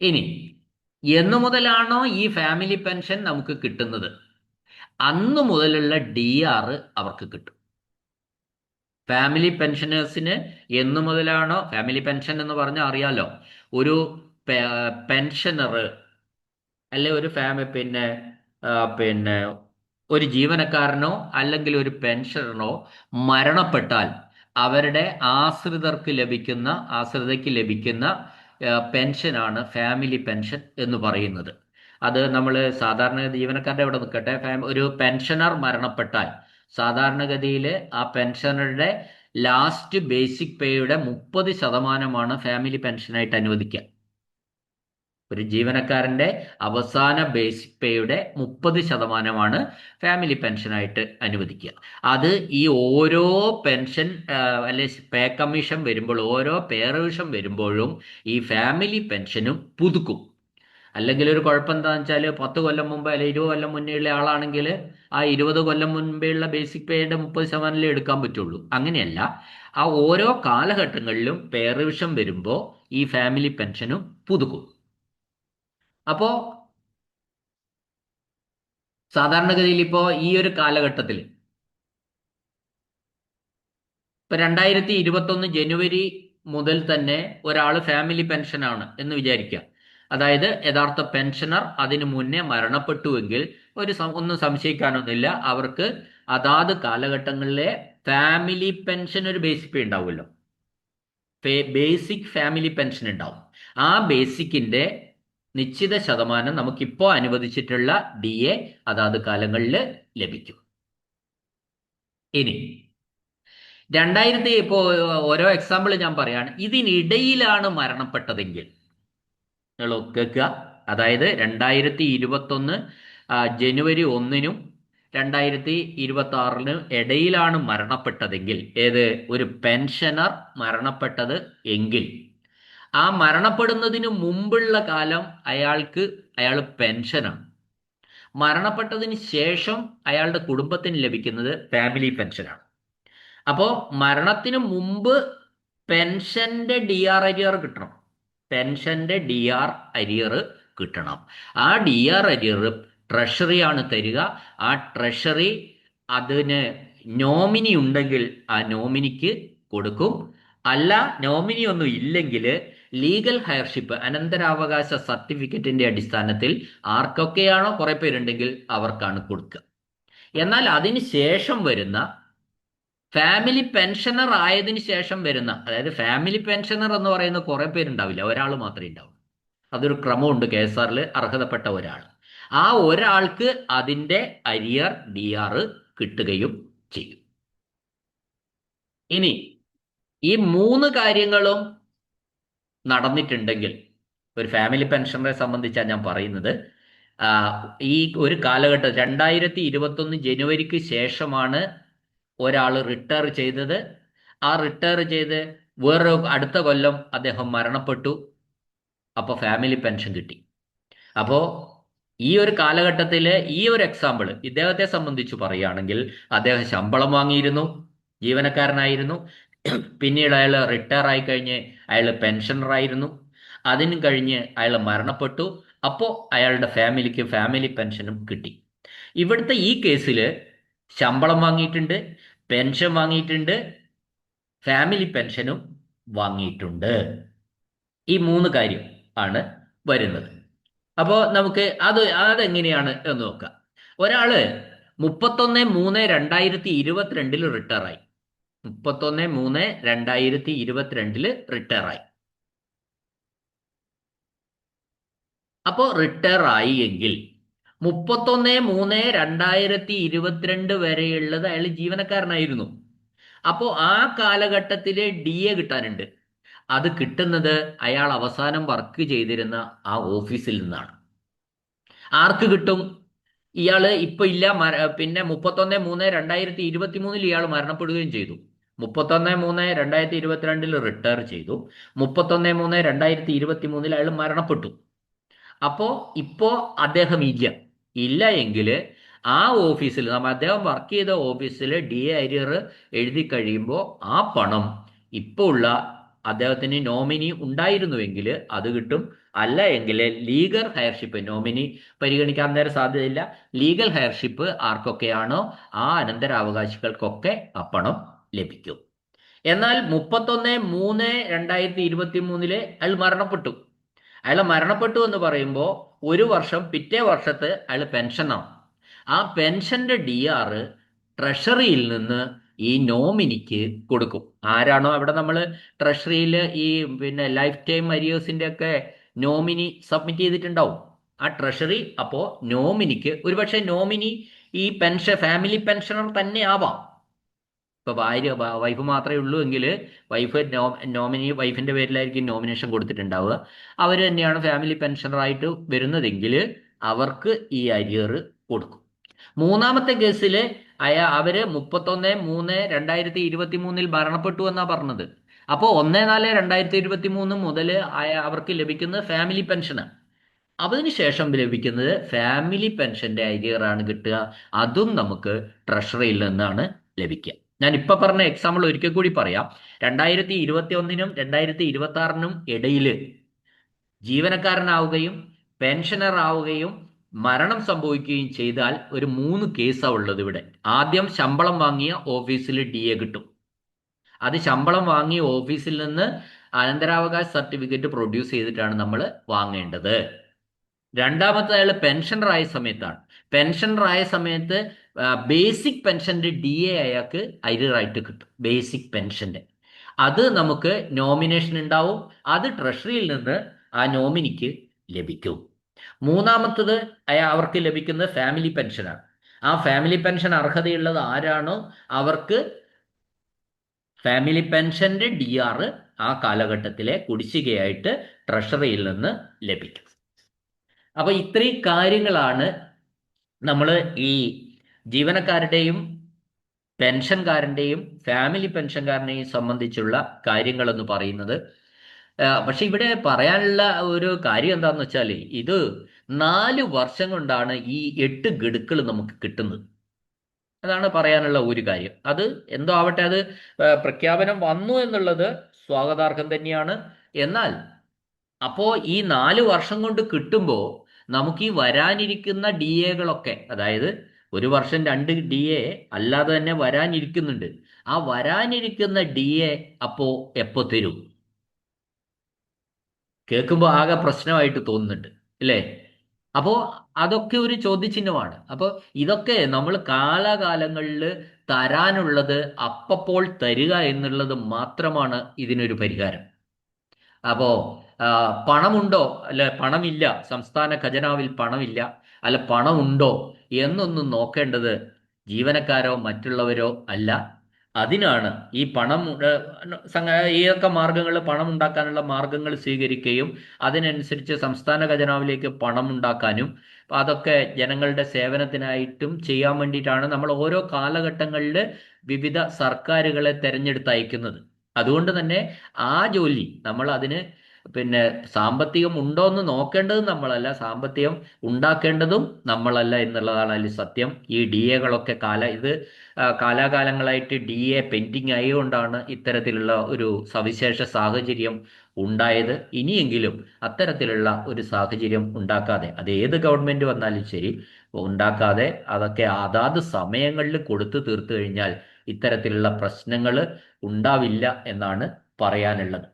ഇനി എന്നു മുതലാണോ ഈ ഫാമിലി പെൻഷൻ നമുക്ക് കിട്ടുന്നത്, അന്നു മുതലുള്ള DR അവർക്ക് കിട്ടും. ഫാമിലി പെൻഷനേഴ്സിന് എന്നു മുതലാണോ, ഫാമിലി പെൻഷൻ എന്ന് പറഞ്ഞാൽ അറിയാലോ, ഒരു പെൻഷനർ അല്ലെ ഒരു പിന്നെ ഒരു ജീവനക്കാരനോ അല്ലെങ്കിൽ ഒരു പെൻഷനറോ മരണപ്പെട്ടാൽ അവരുടെ ആശ്രിതയ്ക്ക് ലഭിക്കുന്ന പെൻഷനാണ് ഫാമിലി പെൻഷൻ എന്ന് പറയുന്നത്. അത് നമ്മൾ സാധാരണ ജീവനക്കാരുടെ അവിടെ നിൽക്കട്ടെ, ഒരു പെൻഷനർ മരണപ്പെട്ടാൽ സാധാരണഗതിയിൽ ആ പെൻഷനറുടെ ലാസ്റ്റ് ബേസിക് പേയുടെ 30% ഫാമിലി പെൻഷനായിട്ട് അനുവദിക്കുക. ഒരു ജീവനക്കാരന്റെ അവസാന ബേസിക് പേയുടെ 30% ഫാമിലി പെൻഷനായിട്ട് അനുവദിക്കുക. അത് ഈ ഓരോ പെൻഷൻ അല്ലെ പേ കമ്മീഷൻ വരുമ്പോൾ, ഓരോ പേ റിവിഷൻ വരുമ്പോഴും ഈ ഫാമിലി പെൻഷനും പുതുക്കും. അല്ലെങ്കിൽ ഒരു കുഴപ്പം എന്താണെന്ന് വെച്ചാൽ 10 കൊല്ലം മുമ്പ് അല്ലെങ്കിൽ 20 കൊല്ലം മുന്നേ ഉള്ള ആളാണെങ്കിൽ ആ 20 കൊല്ലം മുൻപേ ഉള്ള ബേസിക് പേയുടെ 30% എടുക്കാൻ പറ്റുള്ളൂ. അങ്ങനെയല്ല, ആ ഓരോ കാലഘട്ടങ്ങളിലും പേ റിവിഷൻ വരുമ്പോൾ ഈ ഫാമിലി പെൻഷനും പുതുക്കും. അപ്പോ സാധാരണഗതിയിൽ ഇപ്പോ ഈ ഒരു കാലഘട്ടത്തിൽ ഇപ്പൊ 2021 ജനുവരി മുതൽ തന്നെ ഒരാൾ ഫാമിലി പെൻഷനാണ് എന്ന് വിചാരിക്കുക. അതായത് യഥാർത്ഥ പെൻഷനർ അതിനു മുന്നേ മരണപ്പെട്ടുവെങ്കിൽ ഒന്നും സംശയിക്കാനൊന്നുമില്ല, അവർക്ക് അതാത് കാലഘട്ടങ്ങളിലെ ഫാമിലി പെൻഷൻ ഒരു ബേസിക് പേ ഉണ്ടാവുമല്ലോ, ബേസിക് ഫാമിലി പെൻഷൻ ഉണ്ടാവും. ആ ബേസിക്കിന്റെ നിശ്ചിത ശതമാനം നമുക്കിപ്പോൾ അനുവദിച്ചിട്ടുള്ള DA അതാത് കാലങ്ങളിൽ ലഭിക്കും. ഇനി ഇപ്പോ ഓരോ എക്സാമ്പിൾ ഞാൻ പറയാണ്. ഇതിനിടയിലാണ് മരണപ്പെട്ടതെങ്കിൽ കേൾക്കുക. അതായത് 2021 ജനുവരി 1-നും 2026-നും ഇടയിലാണ് മരണപ്പെട്ടതെങ്കിൽ, ഒരു പെൻഷനർ മരണപ്പെട്ടത് എങ്കിൽ, ആ മരണപ്പെടുന്നതിന് മുമ്പുള്ള കാലം അയാൾ പെൻഷനാണ്. മരണപ്പെട്ടതിന് ശേഷം അയാളുടെ കുടുംബത്തിന് ലഭിക്കുന്നത് ഫാമിലി പെൻഷനാണ്. അപ്പോൾ മരണത്തിന് മുമ്പ് പെൻഷന്റെ DR അരിയർ കിട്ടണം. പെൻഷന്റെ DR അരിയർ കിട്ടണം. ആ DR അരിയർ ട്രഷറിയാണ് തരിക. ആ ട്രഷറി അതിന് നോമിനി ഉണ്ടെങ്കിൽ ആ നോമിനിക്ക് കൊടുക്കും. അല്ല, നോമിനി ഒന്നും ഇല്ലെങ്കിൽ ലീഗൽ ഹയർഷിപ്പ് അനന്തരാവകാശ സർട്ടിഫിക്കറ്റിന്റെ അടിസ്ഥാനത്തിൽ ആർക്കൊക്കെയാണോ കുറെ പേരുണ്ടെങ്കിൽ അവർക്കാണ് കൊടുക്കുക. എന്നാൽ അതിന് ശേഷം വരുന്ന ഫാമിലി പെൻഷനർ ആയതിനു ശേഷം വരുന്ന, അതായത് ഫാമിലി പെൻഷനർ എന്ന് പറയുന്ന കുറെ പേരുണ്ടാവില്ല, ഒരാൾ മാത്രമേ ഉണ്ടാവൂ. അതൊരു ക്രമമുണ്ട് KSRൽ, അർഹതപ്പെട്ട ഒരാൾ. ആ ഒരാൾക്ക് അതിന്റെ അരിയർ DR കിട്ടുകയും ചെയ്യും. ഇനി ഈ 3 കാര്യങ്ങളും നടന്നിട്ടുണ്ടെങ്കിൽ, ഒരു ഫാമിലി പെൻഷനറെ സംബന്ധിച്ചാണ് ഞാൻ പറയുന്നത്, ഈ ഒരു കാലഘട്ടം 2021 ജനുവരിക്ക് ശേഷമാണ് ഒരാൾ റിട്ടയർ ചെയ്തത്. ആ റിട്ടയർ ചെയ്ത് വേറൊരു അടുത്ത കൊല്ലം അദ്ദേഹം മരണപ്പെട്ടു. അപ്പോൾ ഫാമിലി പെൻഷൻ കിട്ടി. അപ്പോൾ ഈ ഒരു കാലഘട്ടത്തിൽ ഈ ഒരു എക്സാമ്പിൾ ഇദ്ദേഹത്തെ സംബന്ധിച്ച് പറയുകയാണെങ്കിൽ, അദ്ദേഹം ശമ്പളം വാങ്ങിയിരുന്നു, ജീവനക്കാരനായിരുന്നു. പിന്നീട് അയാൾ റിട്ടയർ ആയി കഴിഞ്ഞ് അയാൾ പെൻഷനറായിരുന്നു. അതിനും കഴിഞ്ഞ് അയാൾ മരണപ്പെട്ടു. അപ്പോൾ അയാളുടെ ഫാമിലിക്ക് ഫാമിലി പെൻഷനും കിട്ടി. ഇവിടുത്തെ ഈ കേസിൽ ശമ്പളം വാങ്ങിയിട്ടുണ്ട്, പെൻഷൻ വാങ്ങിയിട്ടുണ്ട്, ഫാമിലി പെൻഷനും വാങ്ങിയിട്ടുണ്ട്. ഈ 3 കാര്യം ആണ് വരുന്നത്. അപ്പോൾ നമുക്ക് അതെങ്ങനെയാണ് എന്ന് നോക്കാം. ഒരാള് 31/3/2022 റിട്ടയറായി. 31/3/2022 റിട്ടയറായി. അപ്പോൾ റിട്ടയർ ആയി എങ്കിൽ 31/3/2022 വരെയുള്ളത് അയാൾ ജീവനക്കാരനായിരുന്നു. അപ്പോൾ ആ കാലഘട്ടത്തിലെ DA കിട്ടാനുണ്ട്. അത് കിട്ടുന്നത് അയാൾ അവസാനം വർക്ക് ചെയ്തിരുന്ന ആ ഓഫീസിൽ നിന്നാണ്. ആർക്ക് കിട്ടും? ഇയാള് ഇപ്പൊ ഇല്ല, പിന്നെ 31/3/2023 ഇയാൾ മരണപ്പെടുകയും ചെയ്തു. 31/3/2022 റിട്ടയർ ചെയ്തു. 31/3/2023 അയാൾ മരണപ്പെട്ടു. അപ്പോ ഇപ്പോ അദ്ദേഹം ഇല്ല എങ്കിൽ ആ ഓഫീസിൽ അദ്ദേഹം വർക്ക് ചെയ്ത ഓഫീസിൽ DA അരിയർ എഴുതി കഴിയുമ്പോൾ ആ പണം ഇപ്പോൾ ഉള്ള അദ്ദേഹത്തിന് നോമിനി ഉണ്ടായിരുന്നുവെങ്കിൽ അത് കിട്ടും. അല്ല എങ്കിൽ ലീഗൽ ഹയർഷിപ്പ്, നോമിനി പരിഗണിക്കാൻ നേരം സാധ്യതയില്ല, ലീഗൽ ഹയർഷിപ്പ് ആർക്കൊക്കെയാണോ ആ അനന്തരാവകാശികൾക്കൊക്കെ ആ പണം ലഭിക്കും. എന്നാൽ 31/3/2023 അയാൾ മരണപ്പെട്ടു. അയാൾ മരണപ്പെട്ടു എന്ന് പറയുമ്പോൾ ഒരു വർഷം പിറ്റേ വർഷത്ത് അയാൾ പെൻഷനാണ്. ആ പെൻഷന്റെ DR ട്രഷറിയിൽ നിന്ന് ഈ നോമിനിക്ക് കൊടുക്കും. ആരാണോ അവിടെ നമ്മൾ ട്രഷറിയിൽ ഈ പിന്നെ ലൈഫ് ടൈം അരിയേഴ്സിന്റെ ഒക്കെ നോമിനി സബ്മിറ്റ് ചെയ്തിട്ടുണ്ടാവും. ആ ട്രഷറി അപ്പോൾ നോമിനിക്ക്, ഒരുപക്ഷെ നോമിനി ഈ ഫാമിലി പെൻഷനർ തന്നെ ആവാം. ഇപ്പൊ വൈഫ് മാത്രമേ ഉള്ളൂ എങ്കിൽ നോമിനി വൈഫിന്റെ പേരിലായിരിക്കും നോമിനേഷൻ കൊടുത്തിട്ടുണ്ടാവുക. അവർ തന്നെയാണ് ഫാമിലി പെൻഷനറായിട്ട് വരുന്നതെങ്കിൽ അവർക്ക് ഈ അരിയർ കൊടുക്കും. മൂന്നാമത്തെ കേസിൽ അവര് 31/3/2023 മരണപ്പെട്ടു എന്നാ പറഞ്ഞത്. അപ്പോൾ 1/4/2023 മുതൽ അവർക്ക് ലഭിക്കുന്നത് ഫാമിലി പെൻഷനാണ്. അതിനുശേഷം ലഭിക്കുന്നത് ഫാമിലി പെൻഷന്റെ അരിയറാണ് കിട്ടുക. അതും നമുക്ക് ട്രഷറിയിൽ നിന്നാണ് ലഭിക്കുക. ഞാൻ ഇപ്പൊ പറഞ്ഞ എക്സാമ്പിൾ ഒരിക്കൽ കൂടി പറയാം. 2021-നും 2026-നും ഇടയിൽ ജീവനക്കാരനാവുകയും പെൻഷനർ ആവുകയും മരണം സംഭവിക്കുകയും ചെയ്താൽ ഒരു 3 കേസാണ് ഉള്ളത് ഇവിടെ. ആദ്യം ശമ്പളം വാങ്ങിയ ഓഫീസിൽ DA കിട്ടും. അത് ശമ്പളം വാങ്ങിയ ഓഫീസിൽ നിന്ന് അനന്തരാവകാശ സർട്ടിഫിക്കറ്റ് പ്രൊഡ്യൂസ് ചെയ്തിട്ടാണ് നമ്മൾ വാങ്ങേണ്ടത്. രണ്ടാമത്തെ അയാൾ പെൻഷനറായ സമയത്താണ്. പെൻഷനറായ സമയത്ത് ബേസിക് പെൻഷന്റെ DA അയാൾക്ക് അരിയറായിട്ട് കിട്ടും. ബേസിക് പെൻഷന്റെ അത് നമുക്ക് നോമിനേഷൻ ഉണ്ടാവും. അത് ട്രഷറിയിൽ നിന്ന് ആ നോമിനിക്ക് ലഭിക്കും. മൂന്നാമത്തത് അവർക്ക് ലഭിക്കുന്നത് ഫാമിലി പെൻഷനാണ്. ആ ഫാമിലി പെൻഷൻ അർഹതയുള്ളത് ആരാണോ അവർക്ക് ഫാമിലി പെൻഷന്റെ DR ആ കാലഘട്ടത്തിലെ കുടിശ്ശികയായിട്ട് ട്രഷറിയിൽ നിന്ന് ലഭിക്കും. അപ്പൊ ഇത്രയും കാര്യങ്ങളാണ് നമ്മൾ ഈ ജീവനക്കാരുടെയും പെൻഷൻകാരൻ്റെയും ഫാമിലി പെൻഷൻകാരനെയും സംബന്ധിച്ചുള്ള കാര്യങ്ങളെന്ന് പറയുന്നത്. പക്ഷെ ഇവിടെ പറയാനുള്ള ഒരു കാര്യം എന്താണെന്ന് വെച്ചാൽ ഇത് 4 വർഷം കൊണ്ടാണ് ഈ 8 ഗഡുക്കൾ നമുക്ക് കിട്ടുന്നത്. അതാണ് പറയാനുള്ള ഒരു കാര്യം. അത് എന്തോ ആവട്ടെ, അത് പ്രഖ്യാപനം വന്നു എന്നുള്ളത് സ്വാഗതാർഹം തന്നെയാണ്. എന്നാൽ അപ്പോൾ ഈ 4 വർഷം കൊണ്ട് കിട്ടുമ്പോൾ നമുക്ക് ഈ വരാനിരിക്കുന്ന DAകളൊക്കെ, അതായത് ഒരു വർഷം 2 DA അല്ലാതെ തന്നെ വരാനിരിക്കുന്നുണ്ട്. ആ വരാനിരിക്കുന്ന DA അപ്പോ എപ്പോ തരും? കേൾക്കുമ്പോൾ ആകെ പ്രശ്നമായിട്ട് തോന്നുന്നുണ്ട് അല്ലേ? അപ്പോൾ അതൊക്കെ ഒരു ചോദ്യചിഹ്നമാണ്. അപ്പോൾ ഇതൊക്കെ നമ്മൾ കാലാകാലങ്ങളിൽ തരാനുള്ളത് അപ്പപ്പോൾ തരിക എന്നുള്ളത് മാത്രമാണ് ഇതിനൊരു പരിഹാരം. അപ്പോ പണമുണ്ടോ, അല്ല പണമില്ല, സംസ്ഥാന ഖജനാവിൽ പണമില്ല, അല്ല പണമുണ്ടോ എന്നൊന്നും നോക്കേണ്ടത് ജീവനക്കാരോ മറ്റുള്ളവരോ അല്ല. അതിനാണ് ഈ പണം ഏതൊക്കെ മാർഗങ്ങൾ, പണം ഉണ്ടാക്കാനുള്ള മാർഗങ്ങൾ സ്വീകരിക്കുകയും അതിനനുസരിച്ച് സംസ്ഥാന ഖജനാവിലേക്ക് പണം ഉണ്ടാക്കാനും അതൊക്കെ ജനങ്ങളുടെ സേവനത്തിനായിട്ടും ചെയ്യാൻ വേണ്ടിയിട്ടാണ് നമ്മൾ ഓരോ കാലഘട്ടങ്ങളിൽ വിവിധ സർക്കാരുകളെ തെരഞ്ഞെടുത്ത് അയക്കുന്നത്. അതുകൊണ്ട് തന്നെ ആ ജോലി നമ്മൾ അതിന് പിന്നെ സാമ്പത്തികം ഉണ്ടോ എന്ന് നോക്കേണ്ടത് നമ്മളല്ല, സാമ്പത്തികം ഉണ്ടാക്കേണ്ടതും നമ്മളല്ല എന്നുള്ളതാണ് അതിൽ സത്യം. ഈ DAകളൊക്കെ കാലാകാലങ്ങളായിട്ട് DA പെൻഡിങ് ആയതുകൊണ്ടാണ് ഇത്തരത്തിലുള്ള ഒരു സവിശേഷ സാഹചര്യം ഉണ്ടായത്. ഇനിയെങ്കിലും അത്തരത്തിലുള്ള ഒരു സാഹചര്യം ഉണ്ടാക്കാതെ, അത് ഏത് ഗവൺമെന്റ് വന്നാലും ശരി ഉണ്ടാക്കാതെ അതൊക്കെ അതാത് സമയങ്ങളിൽ കൊടുത്തു തീർത്തു കഴിഞ്ഞാൽ ഇത്തരത്തിലുള്ള പ്രശ്നങ്ങൾ ഉണ്ടാവില്ല എന്നാണ് പറയാനുള്ളത്.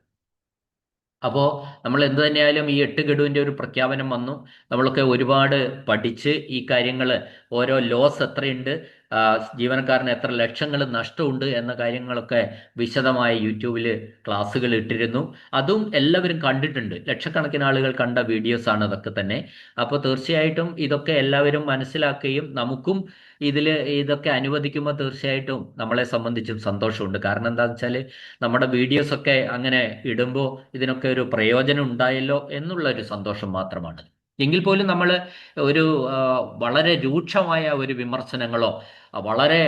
അപ്പോൾ നമ്മൾ എന്ത് തന്നെയായാലും ഈ 8 ഗഡുവിൻ്റെ ഒരു പ്രഖ്യാപനം വന്നു. നമ്മളൊക്കെ ഒരുപാട് പഠിച്ച് ഈ കാര്യങ്ങൾ, ഓരോ ലോസ് എത്രയുണ്ട്, ആ, ജീവനക്കാരന് എത്ര ലക്ഷങ്ങൾ നഷ്ടമുണ്ട് എന്ന കാര്യങ്ങളൊക്കെ വിശദമായി യൂട്യൂബിൽ ക്ലാസ്സുകൾ ഇട്ടിരുന്നു. അതും എല്ലാവരും കണ്ടിട്ടുണ്ട്. ലക്ഷക്കണക്കിന് ആളുകൾ കണ്ട വീഡിയോസ് ആണ് അതൊക്കെ തന്നെ. അപ്പോൾ തീർച്ചയായിട്ടും ഇതൊക്കെ എല്ലാവരും മനസ്സിലാക്കുകയും നമുക്കും ഇതിൽ ഇതൊക്കെ അനുവദിക്കുമ്പോൾ തീർച്ചയായിട്ടും നമ്മളെ സംബന്ധിച്ചും സന്തോഷമുണ്ട്. കാരണം എന്താണെന്ന് വെച്ചാൽ നമ്മുടെ വീഡിയോസ് ഒക്കെ അങ്ങനെ ഇടുമ്പോൾ ഇതിനൊക്കെ ഒരു പ്രയോജനം ഉണ്ടായല്ലോ എന്നുള്ള ഒരു സന്തോഷം മാത്രമാണ്. എങ്കിൽ പോലും നമ്മൾ ഒരു ആ, വളരെ രൂക്ഷമായ ഒരു വിമർശനങ്ങളോ വളരെ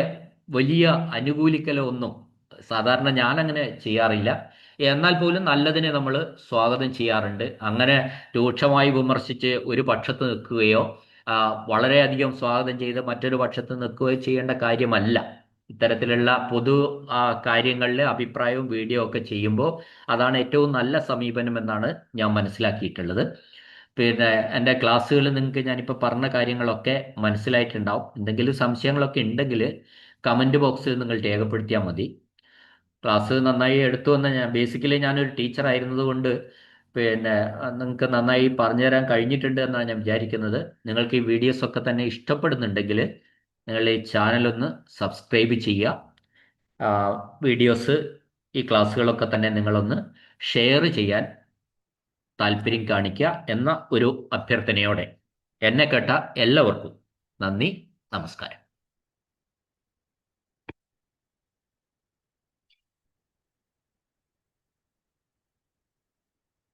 വലിയ അനുകൂലിക്കലോ ഒന്നും സാധാരണ ഞാൻ അങ്ങനെ ചെയ്യാറില്ല. എന്നാൽ പോലും നല്ലതിനെ നമ്മൾ സ്വാഗതം ചെയ്യാറുണ്ട്. അങ്ങനെ രൂക്ഷമായി വിമർശിച്ച് ഒരു പക്ഷത്ത് നിൽക്കുകയോ ആ, വളരെയധികം സ്വാഗതം ചെയ്ത് മറ്റൊരു പക്ഷത്ത് നിൽക്കുകയോ ചെയ്യേണ്ട കാര്യമല്ല. ഇത്തരത്തിലുള്ള പൊതു കാര്യങ്ങളിൽ അഭിപ്രായവും വീഡിയോ ഒക്കെ ചെയ്യുമ്പോൾ അതാണ് ഏറ്റവും നല്ല സമീപനം എന്നാണ് ഞാൻ മനസ്സിലാക്കിയിട്ടുള്ളത്. പിന്നെ എൻ്റെ ക്ലാസ്സുകൾ നിങ്ങൾക്ക് ഞാനിപ്പോൾ പറഞ്ഞ കാര്യങ്ങളൊക്കെ മനസ്സിലായിട്ടുണ്ടാവും. എന്തെങ്കിലും സംശയങ്ങളൊക്കെ ഉണ്ടെങ്കിൽ കമൻറ്റ് ബോക്സിൽ നിങ്ങൾ രേഖപ്പെടുത്തിയാൽ മതി. ക്ലാസ് നന്നായി എടുത്തു വന്ന ഞാൻ ബേസിക്കലി ഞാനൊരു ടീച്ചർ ആയിരുന്നത് കൊണ്ട് പിന്നെ നിങ്ങൾക്ക് നന്നായി പറഞ്ഞു തരാൻ കഴിഞ്ഞിട്ടുണ്ട് എന്നാണ് ഞാൻ വിചാരിക്കുന്നത്. നിങ്ങൾക്ക് ഈ വീഡിയോസ് ഒക്കെ തന്നെ ഇഷ്ടപ്പെടുന്നുണ്ടെങ്കിൽ നിങ്ങൾ ഈ ചാനലൊന്ന് സബ്സ്ക്രൈബ് ചെയ്യുക. വീഡിയോസ്, ഈ ക്ലാസ്സുകളൊക്കെ തന്നെ നിങ്ങളൊന്ന് ഷെയർ ചെയ്യാൻ താല്പര്യം കാണിക്കുക എന്ന ഒരു അഭ്യർത്ഥനയോടെ എന്നെ കേട്ട എല്ലാവർക്കും നന്ദി, നമസ്കാരം.